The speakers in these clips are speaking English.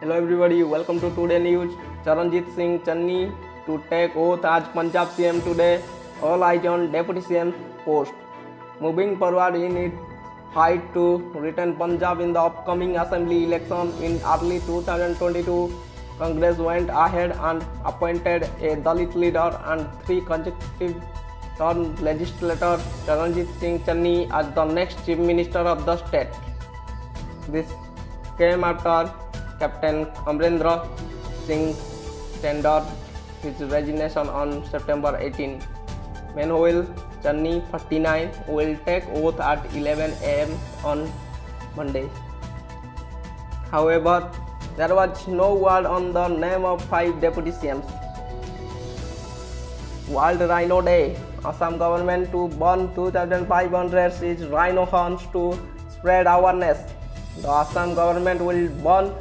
Hello everybody, welcome to Today News. Charanjit Singh Channi to take oath as Punjab CM today. All eyes on Deputy CM post. Moving forward in its fight to retain Punjab in the upcoming assembly election in early 2022, Congress went ahead and appointed a Dalit leader and 3 consecutive term legislator Charanjit Singh Channi as the next Chief Minister of the state. This came after Captain Amrendra Singh tendered his resignation on September 18. Meanwhile, Channi 49 will take oath at 11 am on Monday. However, there was no word on the name of 5 deputy CMs. World Rhino Day. Assam government to burn 2,500 seeds rhino horns to spread awareness. The Assam government will burn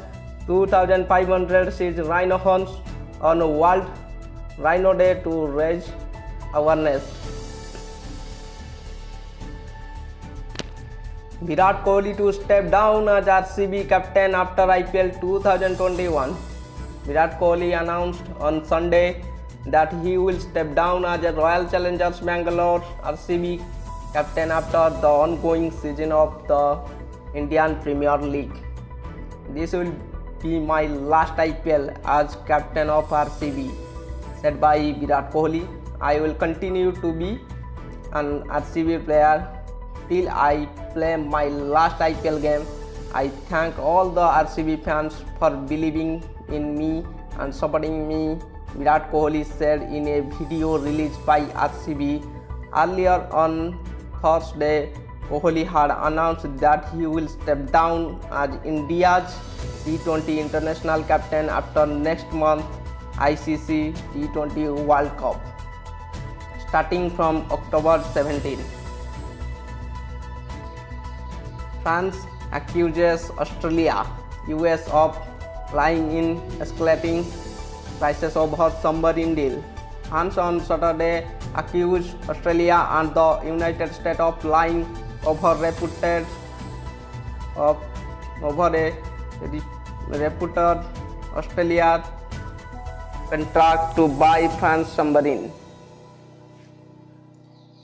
2,500 seeds rhino horns on World Rhino Day to raise awareness. Virat Kohli to step down as RCB captain after IPL 2021. Virat Kohli announced on Sunday that he will step down as a Royal Challengers Bangalore RCB captain after the ongoing season of the Indian Premier League. This will be my last IPL as captain of RCB, said by Virat Kohli. I will continue to be an RCB player till I play my last IPL game. I thank all the RCB fans for believing in me and supporting me, Virat Kohli said in a video released by RCB. Earlier on Thursday, Kohli had announced that he will step down as India's T20 international captain after next month ICC T20 World Cup, starting from October 17. France accuses Australia, US of lying in escalating crisis over submarine deal. France on Saturday accused Australia and the United States of lying over a reputed Australia contract to buy France submarine.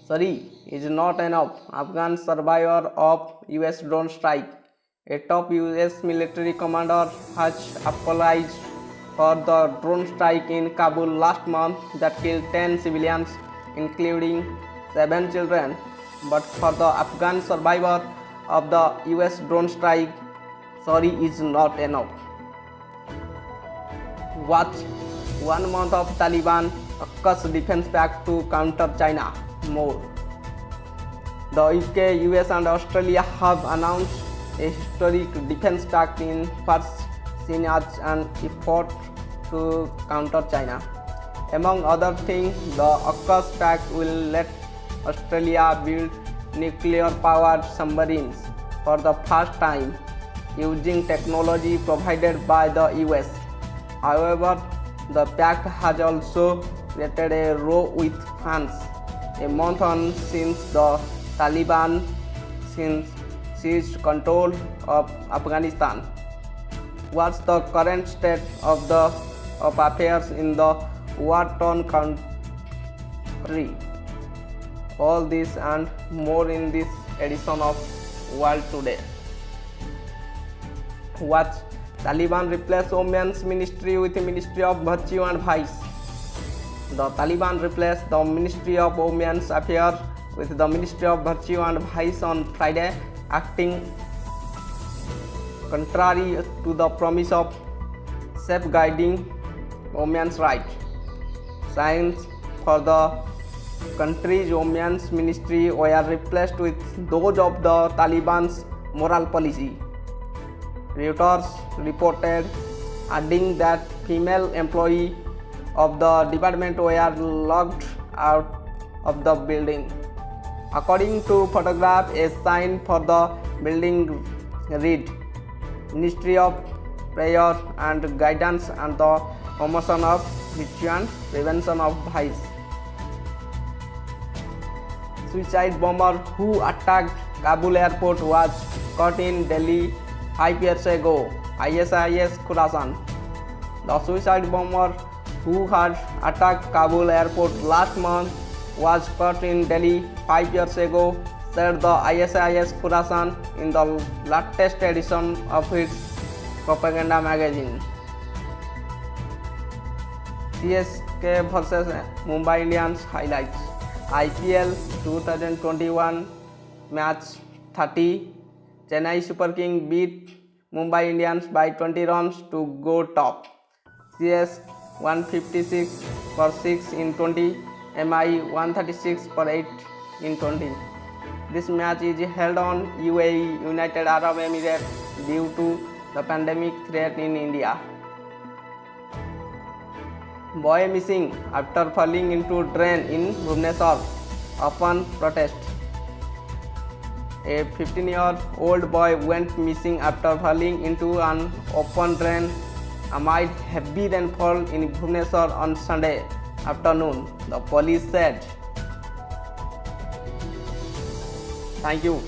Sorry is not enough. Afghan survivor of US drone strike. A top US military commander has apologized for the drone strike in Kabul last month that killed 10 civilians, including 7 children. But for the Afghan survivor of the US drone strike, sorry is not enough. Watch 1 month of Taliban AUKUS defense pact to counter China. More. The UK, US and Australia have announced a historic defense pact in first seen as an effort to counter China. Among other things, the AUKUS pact will let Australia build nuclear-powered submarines for the first time using technology provided by the US. However, the pact has also created a row with France, a month on since the Taliban seized control of Afghanistan. What's the current state of affairs in the war-torn country? All this and more in this edition of World Today. Watch Taliban replace Women's Ministry with the Ministry of Virtue and Vice. The Taliban replaced the Ministry of Women's Affairs with the Ministry of Virtue and Vice on Friday, acting contrary to the promise of safeguarding women's rights. Signs for the country's women's ministry were replaced with those of the Taliban's moral policy. Reuters reported, adding that female employees of the department were locked out of the building. According to photograph, a sign for the building read, Ministry of Prayer and Guidance and the Promotion of Virtue and Prevention of Vice. Suicide bomber who attacked Kabul airport was caught in Delhi 5 years ago. ISIS Khorasan. The suicide bomber who had attacked Kabul airport last month was caught in Delhi 5 years ago, said the ISIS Khorasan in the latest edition of its propaganda magazine. CSK vs Mumbai Indians highlights. IPL 2021 match 30. Chennai Super King beat Mumbai Indians by 20 runs to go top. CS 156 for 6 in 20, MI 136 for 8 in 20. This match is held on UAE, United Arab Emirates, due to the pandemic threat in India. Boy missing after falling into drain in Bhubaneswar upon protest. A 15-year-old boy went missing after falling into an open drain amid heavy rainfall in Bhubaneswar on Sunday afternoon, the police said. Thank you.